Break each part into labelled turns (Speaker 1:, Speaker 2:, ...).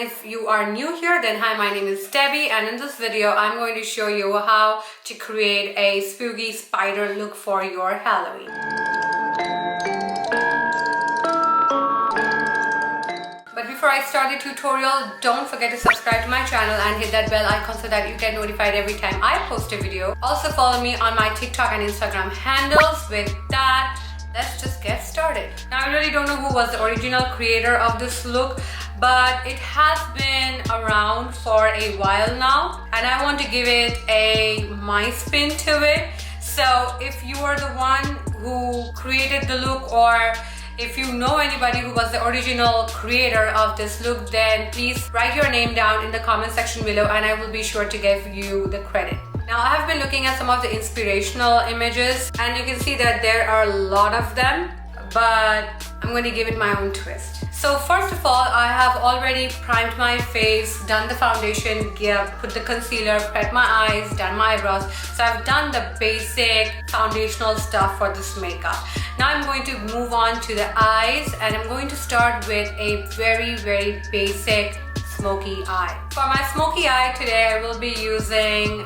Speaker 1: if you are new here, then hi, my name is Debbie, and in this video I'm going to show you how to create a spooky spider look for your Halloween. But before I start the tutorial, don't forget to subscribe to my channel and hit that bell icon so that you get notified every time I post a video. Also follow me on my TikTok and Instagram handles. With that, let's just get started. Now, I really don't know who was the original creator of this look, but it has been around for a while now, and I want to give it my spin to it. So if you are the one who created the look, or if you know anybody who was the original creator of this look, then please write your name down in the comment section below and I will be sure to give you the credit. Now, I have been looking at some of the inspirational images and you can see that there are a lot of them, but I'm going to give it my own twist. So first of all, I have already primed my face, done the foundation, put the concealer, prepped my eyes, done my eyebrows. So I've done the basic foundational stuff for this makeup. Now I'm going to move on to the eyes, and I'm going to start with a very basic smoky eye. For my smoky eye today, I will be using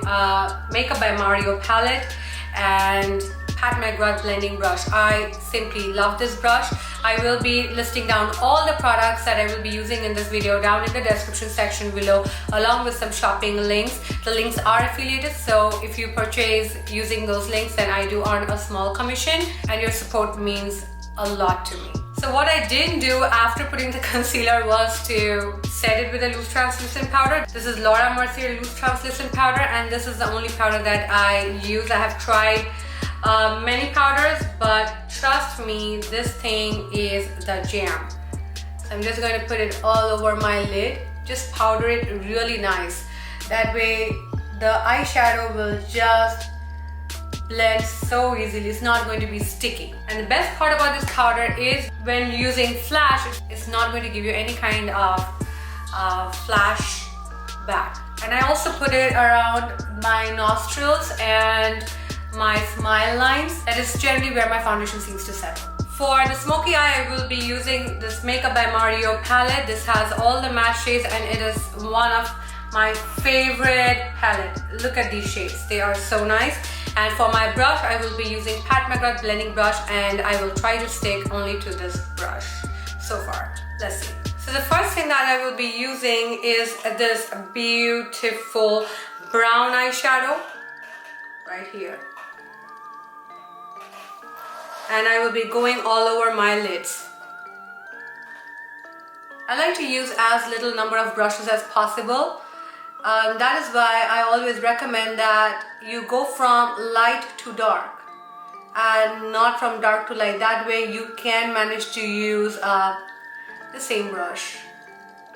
Speaker 1: Makeup by Mario palette and Pat McGrath blending brush. I simply love this brush. I will be listing down all the products that I will be using in this video down in the description section below, along with some shopping links. The links are affiliated, so if you purchase using those links, then I do earn a small commission, and your support means a lot to me. So what I didn't do after putting the concealer was to set it with a loose translucent powder. This is Laura Mercier loose translucent powder, and this is the only powder that I use. I have tried many powders, but trust me, this thing is the jam. So I'm just going to put it all over my lid. Just powder it really nice. That way the eyeshadow will just blend so easily. It's not going to be sticky. And the best part about this powder is when using flash, it's not going to give you any kind of flash back. And I also put it around my nostrils and my smile lines. That is generally where my foundation seems to settle. For the smoky eye, I will be using this Makeup by Mario palette. This has all the matte shades and it is one of my favorite palette. Look at these shades, they are so nice. And for my brush, I will be using Pat McGrath blending brush, and I will try to stick only to this brush so far. Let's see. So the first thing that I will be using is this beautiful brown eyeshadow right here. And I will be going all over my lids. I like to use as little number of brushes as possible. That is why I always recommend that you go from light to dark and not from dark to light. That way you can manage to use the same brush.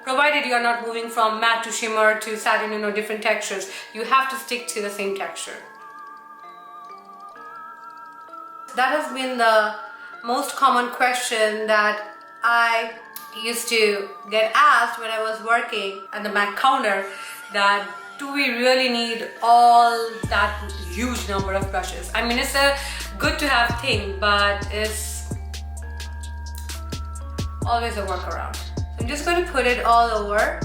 Speaker 1: Provided you are not moving from matte to shimmer to satin, different textures. You have to stick to the same texture. That has been the most common question that I used to get asked when I was working at the Mac counter, that do we really need all that huge number of brushes? I mean, it's a good to have thing, but it's always a workaround. So I'm just going to put it all over.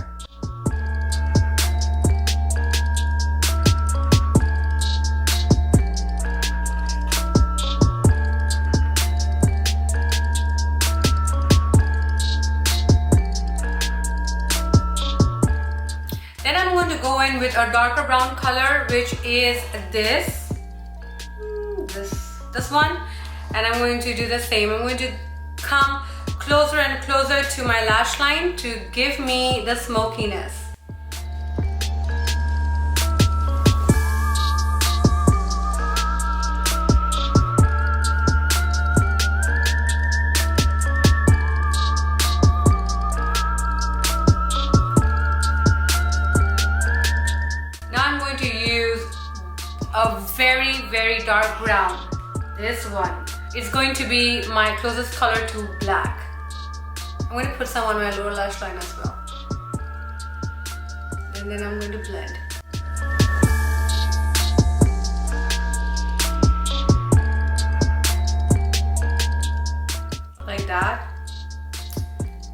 Speaker 1: Go in with a darker brown color, which is this one, and I'm going to do the same. I'm going to come closer and closer to my lash line to give me the smokiness. A very dark brown. This one is going to be my closest color to black. I'm going to put some on my lower lash line as well. And then I'm going to blend. Like that.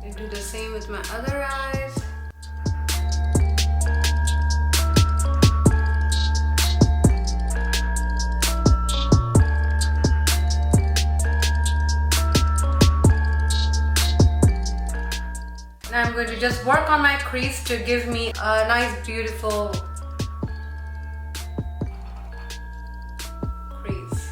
Speaker 1: I do the same with my other eyes. Now I'm going to just work on my crease to give me a nice, beautiful crease.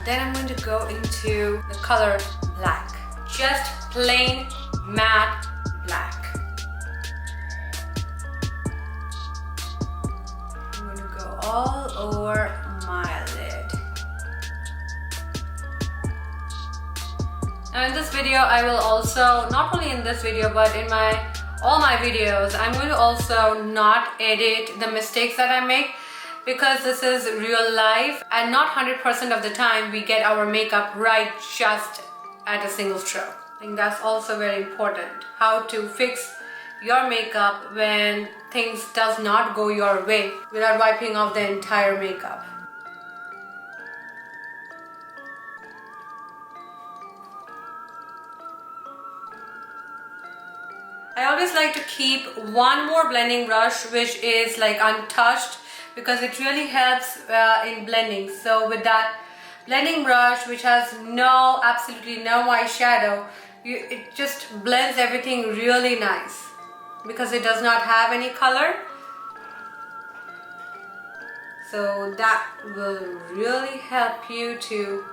Speaker 1: Then I'm going to go into the color black. Just plain matte black. I'm going to go all over my lid. Now in this video, I will also, not only in this video, but in all my videos, I'm going to also not edit the mistakes that I make, because this is real life and not 100% of the time we get our makeup right just at a single stroke. I think that's also very important, how to fix your makeup when things does not go your way without wiping off the entire makeup. I always like to keep one more blending brush which is like untouched, because it really helps in blending. So with that blending brush which has absolutely no eyeshadow, it just blends everything really nice because it does not have any color. So that will really help you to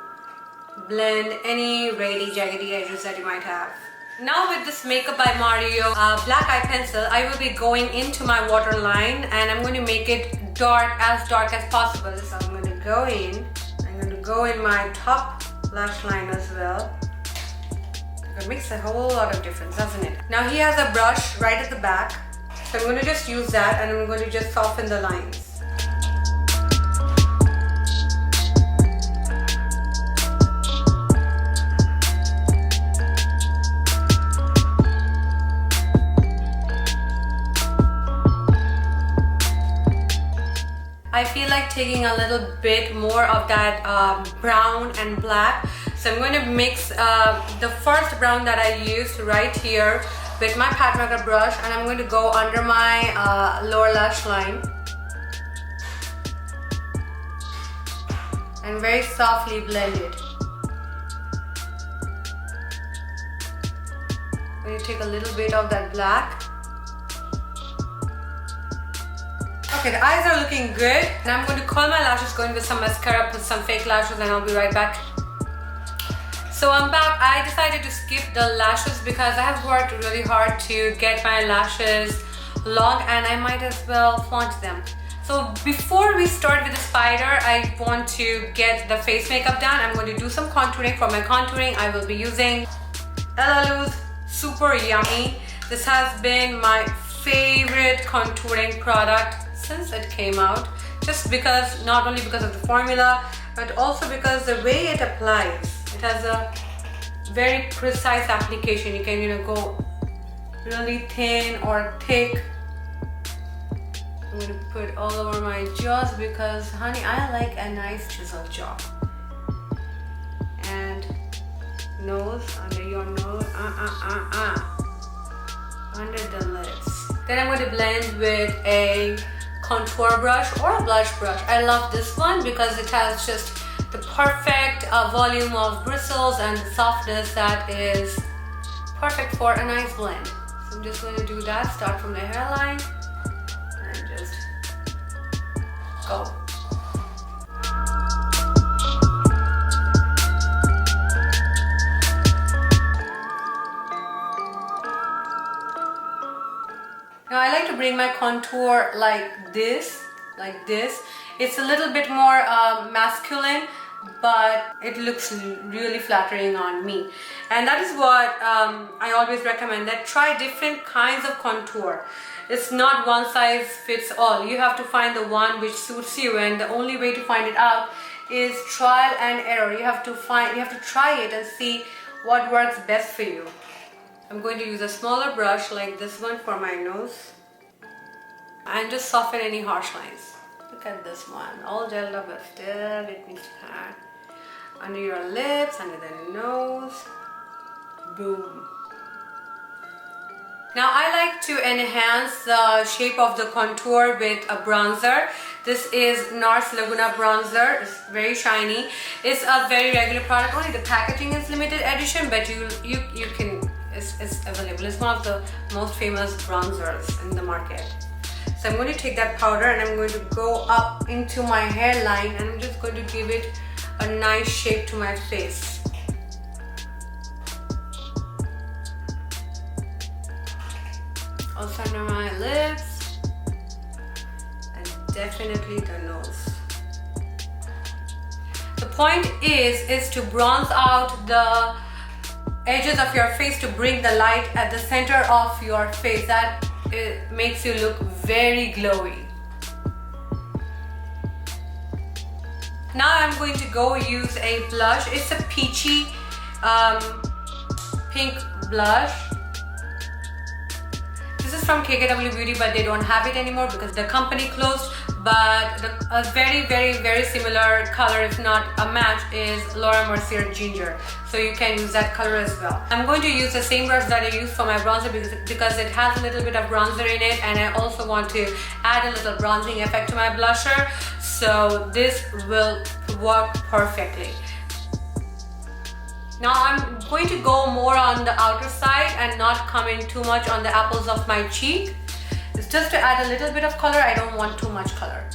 Speaker 1: blend any raggedy jaggedy edges that you might have. Now with this Makeup by Mario black eye pencil, I will be going into my waterline and I'm going to make it as dark as possible. So I'm going to go in. I'm going to go in my top lash line as well. It makes a whole lot of difference, doesn't it? Now he has a brush right at the back, so I'm going to just use that and I'm going to just soften the lines. I feel like taking a little bit more of that brown and black. So I'm going to mix the first brown that I used right here with my pat maker brush, and I'm going to go under my lower lash line and very softly blend it. I'm going to take a little bit of that black. Okay, the eyes are looking good. And I'm going to curl my lashes, go in with some mascara, put some fake lashes, and I'll be right back. So I'm back. I decided to skip the lashes because I have worked really hard to get my lashes long and I might as well flaunt them. So before we start with the spider, I want to get the face makeup done. I'm going to do some contouring. For my contouring, I will be using Elaluz Super Yummy. This has been my favorite contouring product since it came out, just because, not only because of the formula, but also because the way it applies. It has a very precise application. You can, go really thin or thick. I'm going to put all over my jaws because, honey, I like a nice chiseled jaw. And nose, under your nose, under the lips. Then I'm going to blend with a contour brush or a blush brush. I love this one because it has just the perfect volume of bristles and the softness that is perfect for a nice blend. So I'm just going to do that, start from the hairline and just go. Now I like to bring my contour like this. It's a little bit more masculine, but it looks really flattering on me. And that is what I always recommend, that try different kinds of contour. It's not one size fits all. You have to find the one which suits you, and the only way to find it out is trial and error. You have to try it and see what works best for you. I'm going to use a smaller brush like this one for my nose and just soften any harsh lines. Look at this one, all gelled up, but still it needs to have under your lips, under the nose. Boom. Now I like to enhance the shape of the contour with a bronzer. This is NARS LAguna bronzer. It's very shiny. It's a very regular product. Only the packaging is limited edition, but you can, it's available. It's one of the most famous bronzers in the market. So I'm going to take that powder and I'm going to go up into my hairline and I'm just going to give it a nice shape to my face. Also under my lips and definitely the nose. The point is to bronze out the edges of your face to bring the light at the center of your face. That it makes you look very glowy. Now I'm going to go use a blush. It's a peachy pink blush. This is from KKW Beauty, but they don't have it anymore because the company closed. But a very similar color, if not a match, is Laura Mercier Ginger. So you can use that color as well. I'm going to use the same brush that I used for my bronzer because it has a little bit of bronzer in it, and I also want to add a little bronzing effect to my blusher. So this will work perfectly. Now I'm going to go more on the outer side and not come in too much on the apples of my cheek. It's just to add a little bit of color. I don't want too much color.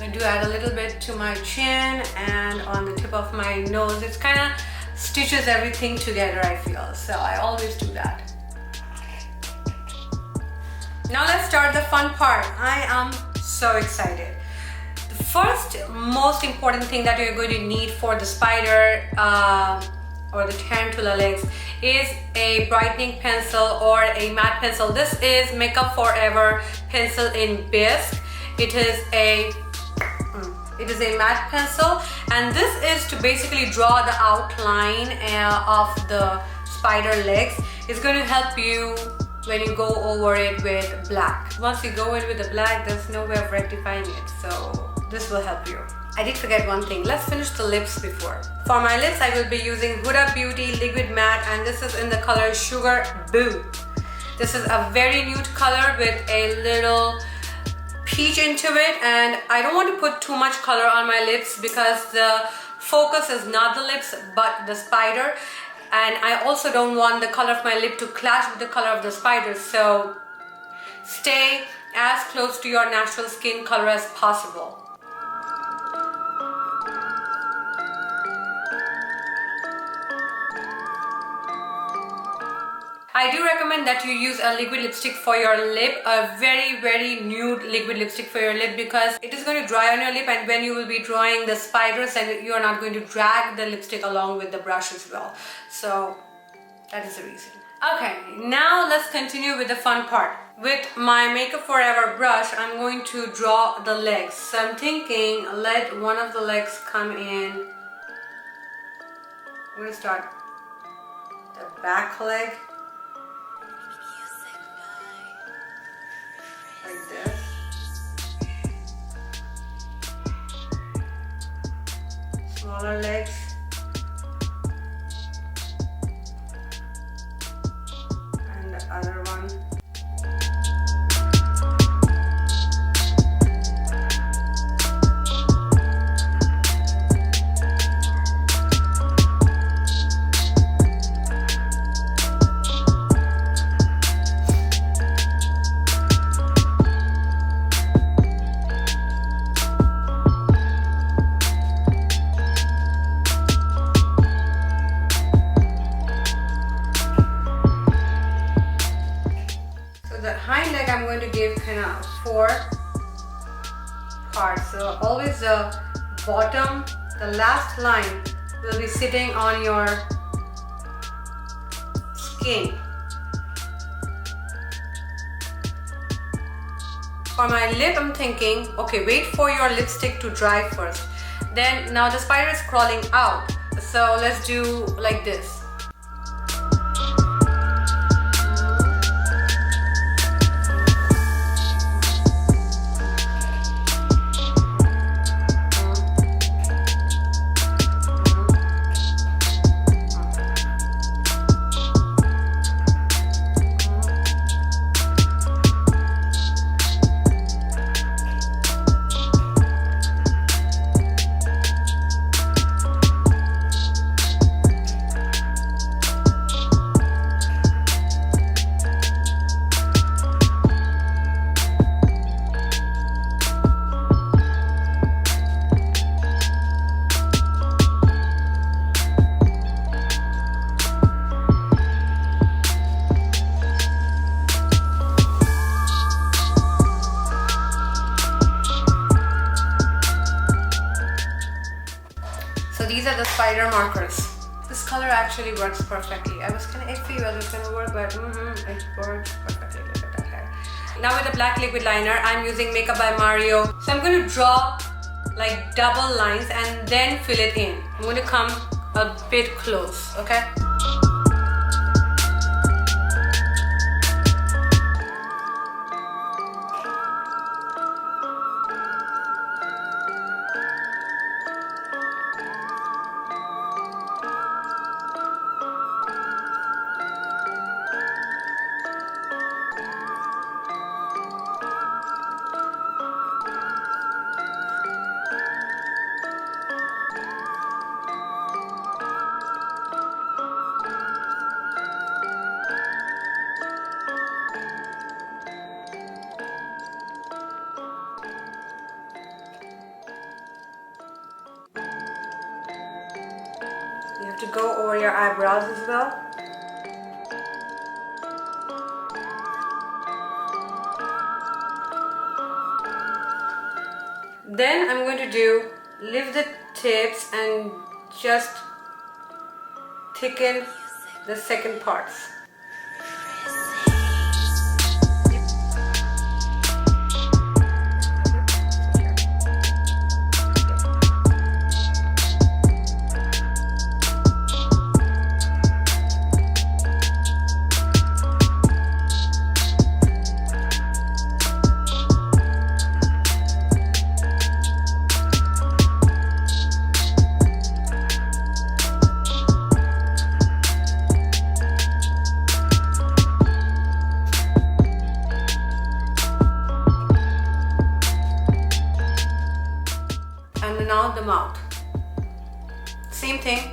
Speaker 1: I do add a little bit to my chin and on the tip of my nose. It kind of stitches everything together, I feel. So I always do that. Now let's start the fun part. I am so excited. The first most important thing that you're going to need for the spider or the tarantula legs is a brightening pencil or a matte pencil. This is Makeup Forever pencil in bisque. It is a matte pencil, and this is to basically draw the outline of the spider legs. It's going to help you when you go over it with black. Once you go in with the black, there's no way of rectifying it, so this will help you. I did forget one thing. Let's finish the lips before. For my lips, I will be using Huda Beauty Liquid Matte, and this is in the color Sugar Boo. This is a very nude color with a little peach into it, and I don't want to put too much color on my lips because the focus is not the lips but the spider, and I also don't want the color of my lip to clash with the color of the spider. So stay as close to your natural skin color as possible. I do recommend that you use a liquid lipstick for your lip, a very nude liquid lipstick for your lip, because it is going to dry on your lip, and when you will be drawing the spiders, and you are not going to drag the lipstick along with the brush as well. So that is the reason. Okay, now let's continue with the fun part. With my Makeup Forever brush, I'm going to draw the legs. So I'm thinking, let one of the legs come in. I'm going to start the back leg. Like this. Smaller legs. And the other one. I'm going to give kind of 4 parts. So always the bottom, the last line will be sitting on your skin. For my lip, I'm thinking, okay, wait for your lipstick to dry first. Then now the spider is crawling out. So let's do like this. So these are the spider markers. This color actually works perfectly. I was kind of iffy whether it's gonna work, but it works perfectly. Look at that hair. Now with the black liquid liner, I'm using Makeup by Mario. So I'm going to draw like double lines and then fill it in. I'm going to come a bit close, okay? You have to go over your eyebrows as well. Then I'm going to lift the tips and just thicken the second parts. And now the mouth. Same thing.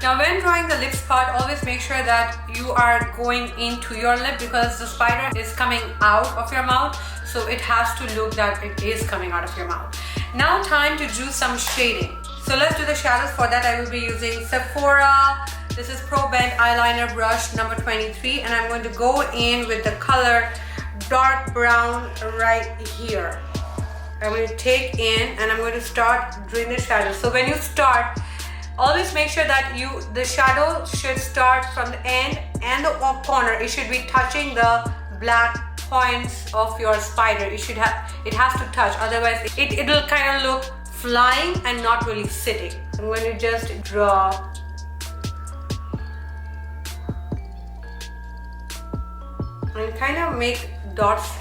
Speaker 1: Now when drawing the lips part, always make sure that you are going into your lip because the spider is coming out of your mouth, so it has to look that it is coming out of your mouth. Now time to do some shading. So let's do the shadows. For that I will be using Sephora. This is Pro Bend eyeliner brush number 23, and I'm going to go in with the color dark brown right here. I'm going to take in and I'm going to start doing the shadows. So when you start, always make sure that the shadow should start from the end and the corner. It should be touching the black points of your spider. It has to touch, otherwise it'll kind of look flying and not really sitting. I'm going to just draw and kind of make dots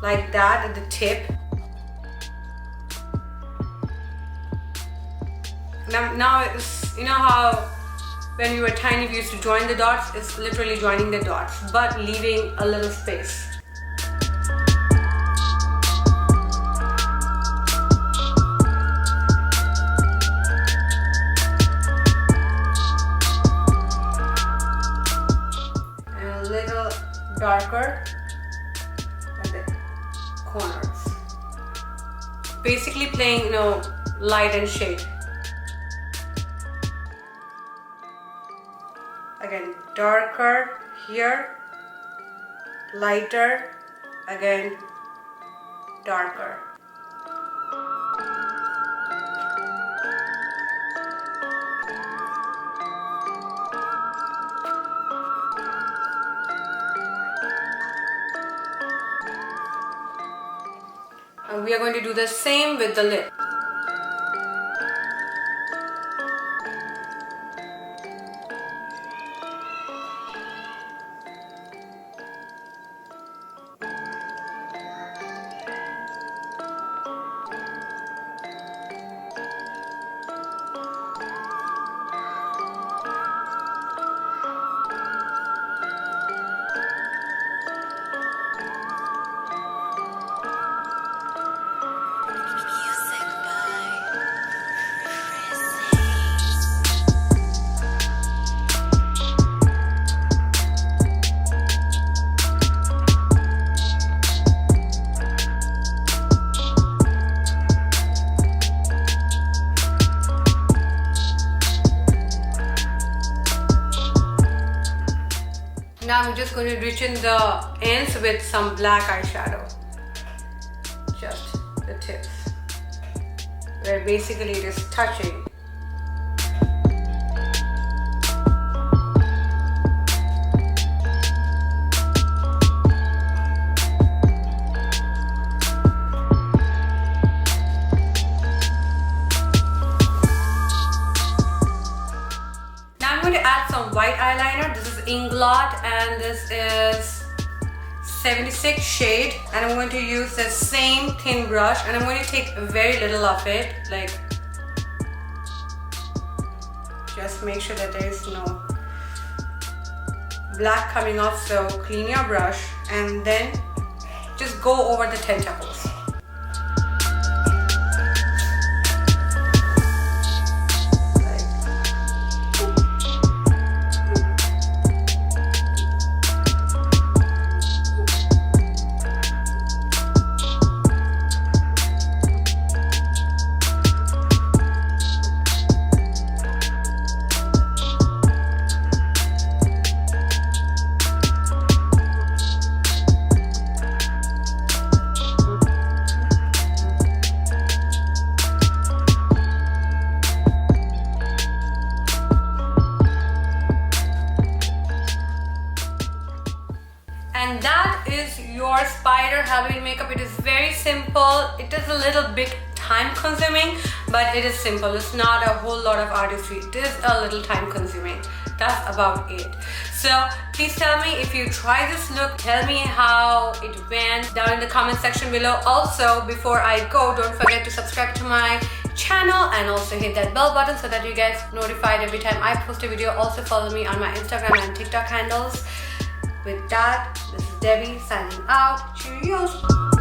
Speaker 1: like that at the tip. Now it's, you know how when we were tiny we used to join the dots? It's literally joining the dots but leaving a little space. And a little darker at the corners. Basically playing, light and shade. Again, darker here, lighter, again, darker. And we are going to do the same with the lip. I'm just going to richen the ends with some black eyeshadow. Just the tips, where basically it is touching. I'm going to add some white eyeliner. This is Inglot and this is 76 shade, and I'm going to use the same thin brush, and I'm going to take very little of it, like just make sure that there is no black coming off. So clean your brush and then just go over the tentacles. And that is your Spider Halloween makeup. It is very simple. It is a little bit time consuming, but it is simple. It's not a whole lot of artistry. It is a little time consuming. That's about it. So please tell me if you try this look. Tell me how it went down in the comment section below. Also, before I go, don't forget to subscribe to my channel and also hit that bell button so that you get notified every time I post a video. Also follow me on my Instagram and TikTok handles. With that, this is Debbie signing out. Cheerios!